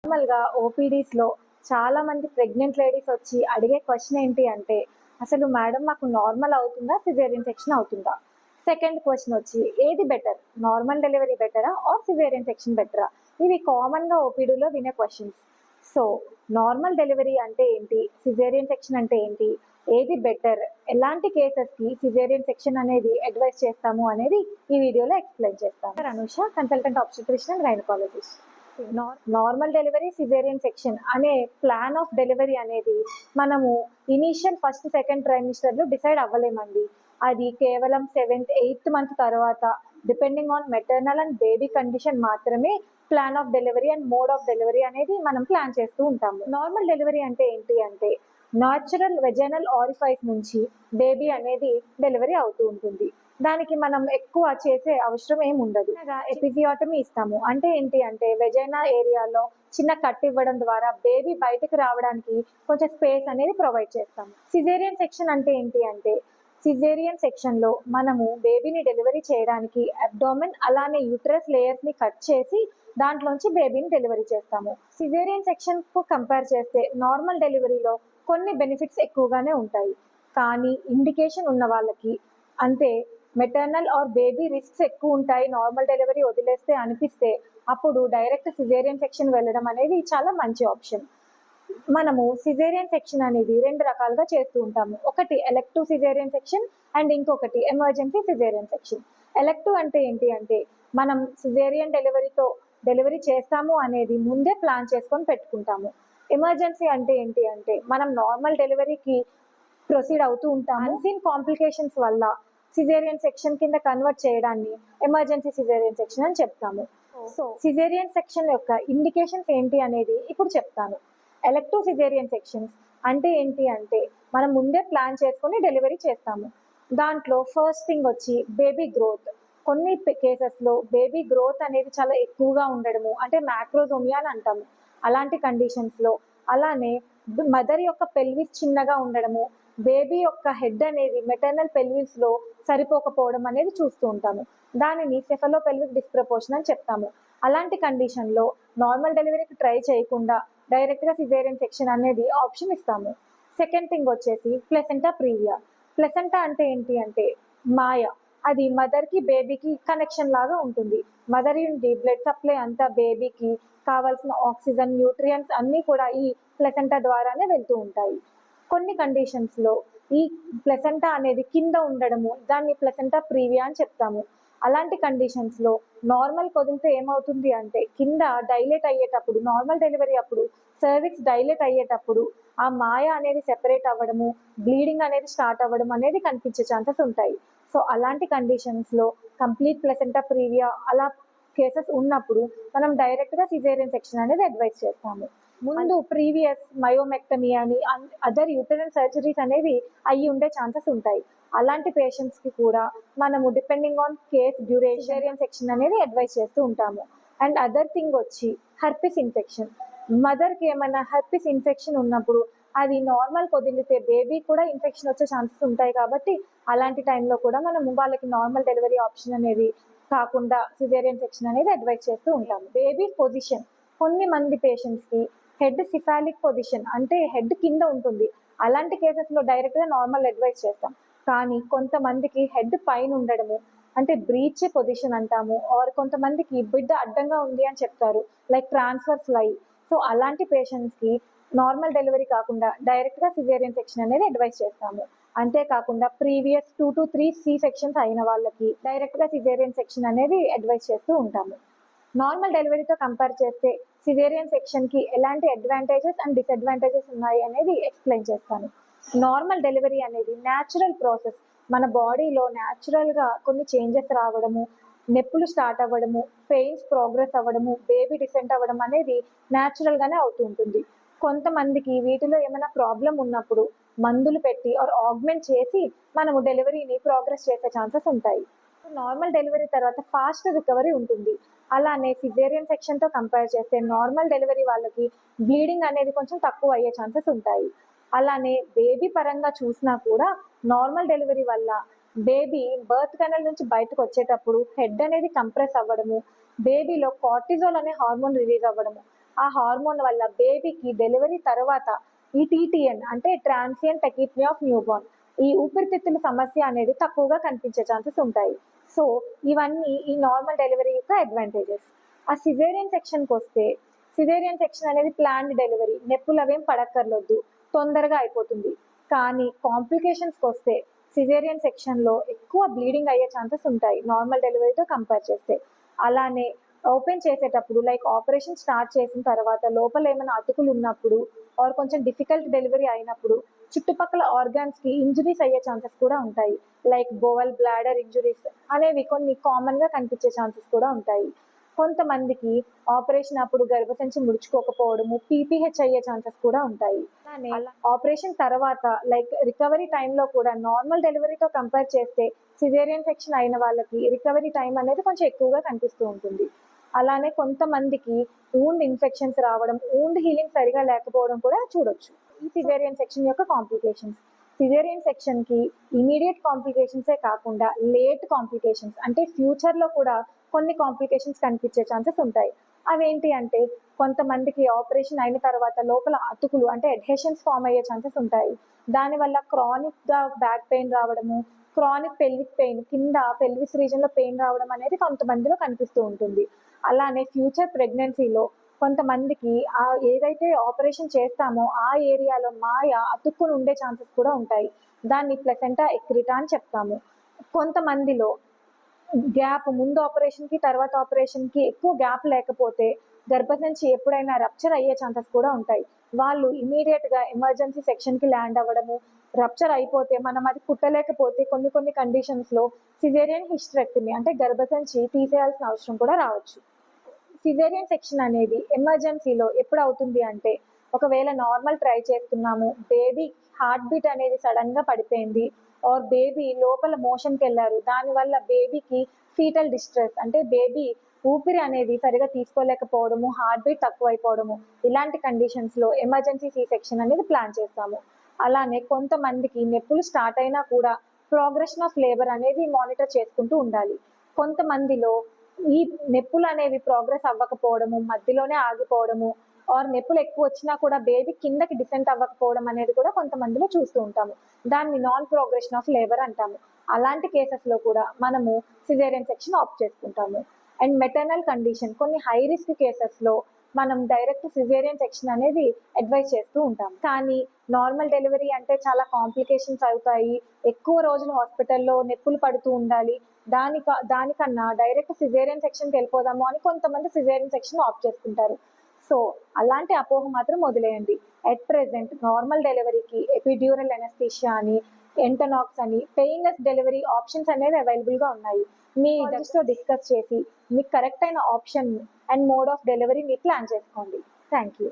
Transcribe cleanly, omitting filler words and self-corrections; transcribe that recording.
నార్మల్‌గా ఓపీడీస్‌లో చాలామంది pregnant ladies వచ్చి అడిగే క్వెషన్ ఏంటి అంటే, "అసలు మేడం మాకు నార్మల్ అవుతుందా? సిజేరియన్ సెక్షన్ అవుతుందా?" సెకండ్ క్వెషన్ వచ్చి, "ఏది బెటర్? నార్మల్ డెలివరీ బెటరా? ఆర్ సిజేరియన్ సెక్షన్ బెటరా?" ఇవి కామన్‌గా ఓపీడీలో వినే క్వెషన్స్. సో, నార్మల్ డెలివరీ అంటే ఏంటి? సిజేరియన్ సెక్షన్ అంటే ఏంటి? ఏది బెటర్? ఎలాంటి కేసెస్‌కి సిజేరియన్ సెక్షన్ అనేది అడ్వైస్ చేస్తాము అనేది ఈ వీడియోలో ఎక్స్‌ప్లెయిన్ చేస్తాను. Anusha, consultant obstetrician and gynaecologist. Normal delivery caesarean section అనే ప్లాన్ ఆఫ్ డెలివరీ అనేది మనము ఇనీషియల్ ఫస్ట్ సెకండ్ ట్రైమిస్టర్లో డిసైడ్ అవ్వలేమండి. అది కేవలం 7th 8th మంత్ తర్వాత depending on maternal and baby condition మాత్రమే plan of delivery and mode of delivery అనేది మనం ప్లాన్ చేస్తూ ఉంటాము. నార్మల్ డెలివరీ అంటే ఏంటి అంటే న్యాచురల్ వెజైనల్ ఆరిఫైస్ నుంచి బేబీ అనేది డెలివరీ అవుతూ ఉంటుంది. దానికి మనం ఎక్కువ చేసే అవసరం ఏమి ఉండదు. ఎపిజియాటమీ ఇస్తాము. అంటే ఏంటి అంటే వెజైనా ఏరియాలో చిన్న కట్ ఇవ్వడం ద్వారా బేబీ బయటకు రావడానికి కొంచెం స్పేస్ అనేది ప్రొవైడ్ చేస్తాము. సిజేరియన్ సెక్షన్ అంటే ఏంటి అంటే సిజేరియన్ సెక్షన్లో మనము బేబీని డెలివరీ చేయడానికి అబ్డామెన్ అలానే యూట్రస్ లేయర్స్ని కట్ చేసి దాంట్లోంచి బేబీని డెలివరీ చేస్తాము. సిజేరియన్ సెక్షన్కు కంపేర్ చేస్తే నార్మల్ డెలివరీలో కొన్ని బెనిఫిట్స్ ఎక్కువగానే ఉంటాయి. కానీ ఇండికేషన్ ఉన్న వాళ్ళకి అంటే మెటర్నల్ ఆర్ బేబీ రిస్క్స్ ఎక్కువ ఉంటాయి నార్మల్ డెలివరీ వదిలేస్తే అనిపిస్తే అప్పుడు డైరెక్ట్ సిజేరియన్ సెక్షన్ వెళ్ళడం అనేది చాలా మంచి ఆప్షన్. మనము సిజేరియన్ సెక్షన్ అనేది 2 రకాలుగా చేస్తూ ఉంటాము. ఒకటి ఎలెక్టివ్ సిజేరియన్ సెక్షన్ అండ్ ఇంకొకటి ఎమర్జెన్సీ సిజేరియన్ సెక్షన్. ఎలెక్టివ్ అంటే ఏంటి అంటే మనం సిజేరియన్ డెలివరీ చేస్తాము అనేది ముందే ప్లాన్ చేసుకొని పెట్టుకుంటాము. ఎమర్జెన్సీ అంటే ఏంటి అంటే మనం నార్మల్ డెలివరీకి ప్రొసీడ్ అవుతూ ఉంటాము. అన్సీన్ కాంప్లికేషన్స్ వల్ల సిజేరియన్ సెక్షన్ కింద కన్వర్ట్ చేయడాన్ని ఎమర్జెన్సీ సిజేరియన్ సెక్షన్ అని చెప్తాము. సో సిజేరియన్ సెక్షన్ యొక్క ఇండికేషన్స్ ఏంటి అనేది ఇప్పుడు చెప్తాను. ఎలెక్టివ్ సిజేరియన్ సెక్షన్స్ అంటే ఏంటి అంటే మనం ముందే ప్లాన్ చేసుకొని డెలివరీ చేస్తాము. దాంట్లో ఫస్ట్ థింగ్ వచ్చి బేబీ గ్రోత్. కొన్ని కేసెస్లో బేబీ గ్రోత్ అనేది చాలా ఎక్కువగా ఉండడము అంటే మ్యాక్రోజోమియా అని అంటాము. అలాంటి కండిషన్స్లో అలానే మదర్ యొక్క పెల్విస్ చిన్నగా ఉండడము, బేబీ యొక్క హెడ్ అనేది మెటర్నల్ పెల్విస్లో సరిపోకపోవడం అనేది చూస్తూ ఉంటాము. దానిని సెఫలోపెల్విక్ డిస్ప్రపోర్షన్ అని చెప్తాము. అలాంటి కండిషన్లో నార్మల్ డెలివరీకి ట్రై చేయకుండా డైరెక్ట్గా సిజేరియన్ సెక్షన్ అనేది ఆప్షన్ ఇస్తాము. సెకండ్ థింగ్ వచ్చేసి ప్లెసెంటా ప్రీవియా. ప్లెసెంటా అంటే ఏంటి అంటే మాయ. అది మదర్కి బేబీకి కనెక్షన్ లాగా ఉంటుంది. మదర్ నుండి బ్లడ్ సప్లై అంతా బేబీకి కావాల్సిన ఆక్సిజన్, న్యూట్రియంట్స్ అన్నీ కూడా ఈ ప్లెసెంటా ద్వారానే వెళ్తూ ఉంటాయి. కొన్ని కండిషన్స్లో ఈ ప్లెసెంటా అనేది కింద ఉండడము దాన్ని ప్లెసెంటా ప్రీవియా అని చెప్తాము. అలాంటి కండిషన్స్లో నార్మల్ వదిలితే ఏమవుతుంది అంటే కింద డైలేట్ అయ్యేటప్పుడు నార్మల్ డెలివరీ అప్పుడు సర్విక్స్ డైలేట్ అయ్యేటప్పుడు ఆ మాయ అనేది సెపరేట్ అవ్వడము, బ్లీడింగ్ అనేది స్టార్ట్ అవ్వడం అనేది కనిపించే ఛాన్సెస్ ఉంటాయి. సో అలాంటి కండిషన్స్లో కంప్లీట్ ప్లెసెంటా ప్రీవియా అలా కేసెస్ ఉన్నప్పుడు మనం డైరెక్ట్గా సిజేరియన్ సెక్షన్ అనేది అడ్వైస్ చేస్తాము. ముందు ప్రీవియస్ మయోమెక్టమీ అని అదర్ యూటరన్ సర్జరీస్ అనేవి అయ్యి ఉండే ఛాన్సెస్ ఉంటాయి. అలాంటి పేషెంట్స్కి కూడా మనము depending on case duration caesarean section అనేది అడ్వైస్ చేస్తూ ఉంటాము. అండ్ అదర్ థింగ్ వచ్చి హెర్పిస్ ఇన్ఫెక్షన్. మదర్కి ఏమైనా హెర్పిస్ ఇన్ఫెక్షన్ ఉన్నప్పుడు అది నార్మల్ వదిలితే బేబీ కూడా ఇన్ఫెక్షన్ వచ్చే ఛాన్సెస్ ఉంటాయి కాబట్టి అలాంటి టైంలో కూడా మనం వాళ్ళకి నార్మల్ డెలివరీ ఆప్షన్ అనేది కాకుండా సిజేరియన్ సెక్షన్ అనేది అడ్వైస్ చేస్తూ ఉంటాము. బేబీ పొజిషన్ కొన్ని మంది పేషెంట్స్కి హెడ్ సిఫాలిక్ పొజిషన్ అంటే హెడ్ కింద ఉంటుంది. అలాంటి కేసెస్లో డైరెక్ట్గా నార్మల్ అడ్వైస్ చేస్తాం. కానీ కొంతమందికి హెడ్ పైన ఉండడము అంటే బ్రీచ్ పొజిషన్ అంటాము. ఆర్ కొంతమందికి బిడ్డ అడ్డంగా ఉంది అని చెప్తారు, లైక్ ట్రాన్స్ఫర్ ఫ్లై. సో అలాంటి పేషెంట్స్కి నార్మల్ డెలివరీ కాకుండా డైరెక్ట్గా సిజేరియన్ సెక్షన్ అనేది అడ్వైస్ చేస్తాము. అంతేకాకుండా ప్రీవియస్ 2 to 3 సి సెక్షన్స్ అయిన వాళ్ళకి డైరెక్ట్గా సిజేరియన్ సెక్షన్ అనేది అడ్వైస్ చేస్తూ ఉంటాము. నార్మల్ డెలివరీతో కంపేర్ చేస్తే సిజేరియన్ సెక్షన్కి ఎలాంటి అడ్వాంటేజెస్ అండ్ డిసడ్వాంటేజెస్ ఉన్నాయి అనేది ఎక్స్ప్లెయిన్ చేస్తాను. నార్మల్ డెలివరీ అనేది న్యాచురల్ ప్రాసెస్. మన బాడీలో న్యాచురల్గా కొన్ని చేంజెస్ రావడము, నొప్పులు స్టార్ట్ అవ్వడము, పెయిన్స్ ప్రోగ్రెస్ అవ్వడము, బేబీ డిసెంట్ అవ్వడం అనేది న్యాచురల్గానే అవుతూ ఉంటుంది. కొంతమందికి వీటిలో ఏమైనా ప్రాబ్లం ఉన్నప్పుడు మందులు పెట్టి ఆర్ ఆగ్మెంట్ చేసి మనము డెలివరీని ప్రోగ్రెస్ చేసే ఛాన్సెస్ ఉంటాయి. నార్మల్ డెలివరీ తర్వాత ఫాస్ట్ రికవరీ ఉంటుంది. అలానే సిజేరియన్ సెక్షన్తో కంపేర్ చేస్తే నార్మల్ డెలివరీ వాళ్ళకి బ్లీడింగ్ అనేది కొంచెం తక్కువ అయ్యే ఛాన్సెస్ ఉంటాయి. అలానే బేబీ పరంగా చూసినా కూడా నార్మల్ డెలివరీ వల్ల బేబీ బర్త్ కెనల్ నుంచి బయటకు వచ్చేటప్పుడు హెడ్ అనేది కంప్రెస్ అవ్వడము, బేబీలో కార్టిజోల్ అనే హార్మోన్ రిలీజ్ అవ్వడము, ఆ హార్మోన్ వల్ల బేబీకి డెలివరీ తర్వాత ఈ టీటీఎన్ అంటే ట్రాన్సియెంట్ టెకిప్నియా ఆఫ్ న్యూబార్న్, ఈ ఊపిరితిత్తుల సమస్య అనేది తక్కువగా కనిపించే ఛాన్సెస్ ఉంటాయి. సో ఇవన్నీ ఈ నార్మల్ డెలివరీ యొక్క అడ్వాంటేజెస్. ఆ సిజేరియన్ సెక్షన్కి వస్తే, సిజేరియన్ సెక్షన్ అనేది ప్లాన్డ్ డెలివరీ, నొప్పులు అవేం పడక్కర్లొద్దు, తొందరగా అయిపోతుంది. కానీ కాంప్లికేషన్స్కి వస్తే సిజేరియన్ సెక్షన్లో ఎక్కువ బ్లీడింగ్ అయ్యే ఛాన్సెస్ ఉంటాయి నార్మల్ డెలివరీతో కంపేర్ చేస్తే. అలానే ఓపెన్ చేసేటప్పుడు లైక్ ఆపరేషన్ స్టార్ట్ చేసిన తర్వాత లోపల ఏమైనా అతుకులు ఉన్నప్పుడు ఆర్ కొంచెం డిఫికల్ట్ డెలివరీ అయినప్పుడు చుట్టుపక్కల ఆర్గాన్స్కి ఇంజురీస్ అయ్యే ఛాన్సెస్ కూడా ఉంటాయి. లైక్ బోవల్, బ్లాడర్ ఇంజురీస్ అనేవి కొన్ని కామన్గా కనిపించే ఛాన్సెస్ కూడా ఉంటాయి. కొంతమందికి ఆపరేషన్ అప్పుడు గర్భసంచి ముడుచుకోకపోవడము, పీపీహెచ్ అయ్యే ఛాన్సెస్ కూడా ఉంటాయి. అలానే ఆపరేషన్ తర్వాత లైక్ రికవరీ టైంలో కూడా నార్మల్ డెలివరీతో కంపేర్ చేస్తే సిజేరియన్ సెక్షన్ అయిన వాళ్ళకి రికవరీ టైం అనేది కొంచెం ఎక్కువగా కనిపిస్తూ ఉంటుంది. అలానే కొంతమందికి వూండ్ ఇన్ఫెక్షన్స్ రావడం, వూండ్ హీలింగ్ సరిగా లేకపోవడం కూడా చూడొచ్చు. ఈ సిజేరియన్ సెక్షన్ యొక్క కాంప్లికేషన్స్. సిజేరియన్ సెక్షన్కి ఇమీడియట్ కాంప్లికేషన్సే కాకుండా లేట్ కాంప్లికేషన్స్ అంటే ఫ్యూచర్లో కూడా కొన్ని కాంప్లికేషన్స్ కనిపించే ఛాన్సెస్ ఉంటాయి. అవేంటి అంటే కొంతమందికి ఆపరేషన్ అయిన తర్వాత లోపల అతుకులు అంటే అడ్హెషన్స్ ఫామ్ అయ్యే ఛాన్సెస్ ఉంటాయి. దానివల్ల క్రానిక్గా బ్యాక్ పెయిన్ రావడము, క్రానిక్ పెల్విక్ పెయిన్, కింద పెల్విస్ రీజన్లో పెయిన్ రావడం అనేది కొంతమందిలో కనిపిస్తూ ఉంటుంది. అలానే ఫ్యూచర్ ప్రెగ్నెన్సీలో కొంతమందికి ఏదైతే ఆపరేషన్ చేస్తామో ఆ ఏరియాలో మాయ అతుక్కుని ఉండే ఛాన్సెస్ కూడా ఉంటాయి. దాన్ని ప్లసెంటా ఎక్రిటా అని చెప్తాము. కొంతమందిలో గ్యాప్ ముందు ఆపరేషన్కి తర్వాత ఆపరేషన్కి ఎక్కువ గ్యాప్ లేకపోతే గర్భసంచి ఎప్పుడైనా రప్చర్ అయ్యే ఛాన్సెస్ కూడా ఉంటాయి. వాళ్ళు ఇమీడియట్గా ఎమర్జెన్సీ సెక్షన్కి ల్యాండ్ అవ్వడము, రప్చర్ అయిపోతే మనం అది కుట్టలేకపోతే కొన్ని కండిషన్స్లో సిజేరియన్ హిస్టరెక్టమీ అంటే గర్భసంచి తీసేయాల్సిన అవసరం కూడా రావచ్చు. సిజేరియన్ సెక్షన్ అనేది ఎమర్జెన్సీలో ఎప్పుడు అవుతుంది అంటే ఒకవేళ నార్మల్ ట్రై చేస్తున్నాము, బేబీ హార్ట్ బీట్ అనేది సడన్గా పడిపోయింది ఆర్ బేబీ లోపల మోషన్కి వెళ్ళారు, దానివల్ల బేబీకి ఫీటల్ డిస్ట్రెస్ అంటే బేబీ ఊపిరి అనేది సరిగా తీసుకోలేకపోవడము, హార్ట్ బీట్ తక్కువైపోవడము, ఇలాంటి కండిషన్స్లో ఎమర్జెన్సీ సి సెక్షన్ అనేది ప్లాన్ చేస్తాము. అలానే కొంతమందికి నొప్పులు స్టార్ట్ అయినా కూడా ప్రోగ్రెషన్ ఆఫ్ లేబర్ అనేది మానిటర్ చేసుకుంటూ ఉండాలి. కొంతమందిలో ఈ నొప్పులు అనేవి ప్రోగ్రెస్ అవ్వకపోవడము, మధ్యలోనే ఆగిపోవడము ఆర్ నొప్పులు ఎక్కువ వచ్చినా కూడా బేబీ కిందకి డిసెంట్ అవ్వకపోవడం అనేది కూడా కొంతమందిలో చూస్తూ ఉంటాము. దాన్ని నాన్ ప్రోగ్రెషన్ ఆఫ్ లేబర్ అంటాము. అలాంటి కేసెస్లో కూడా మనము సిజేరియన్ సెక్షన్ ఆప్ట్ చేసుకుంటాము. అండ్ మెటర్నల్ కండిషన్ కొన్ని హై రిస్క్ కేసెస్లో మనం డైరెక్ట్ సిజేరియన్ సెక్షన్ అనేది అడ్వైజ్ చేస్తూ ఉంటాం. కానీ నార్మల్ డెలివరీ అంటే చాలా కాంప్లికేషన్స్ అవుతాయి, ఎక్కువ రోజులు హాస్పిటల్లో నొప్పులు పడుతూ ఉండాలి, దానికన్నా డైరెక్ట్ సిజేరియన్ సెక్షన్కి వెళ్ళిపోదాము అని కొంతమంది సిజేరియన్ సెక్షన్ ఆప్ట్ చేసుకుంటారు. సో అలాంటి అపోహ మాత్రం వదిలేయండి. ఎట్ ప్రెసెంట్ నార్మల్ డెలివరీకి ఎపిడ్యూరల్ ఎనస్థీషియా అని, ఎంటనాక్స్ అని, పెయిన్లెస్ డెలివరీ ఆప్షన్స్ అనేవి అవైలబుల్గా ఉన్నాయి. మీ డాక్టర్తో డిస్కస్ చేసి మీకు కరెక్ట్ అయిన ఆప్షన్ అండ్ మోడ్ ఆఫ్ డెలివరీని ప్లాన్ చేసుకోండి. Thank you.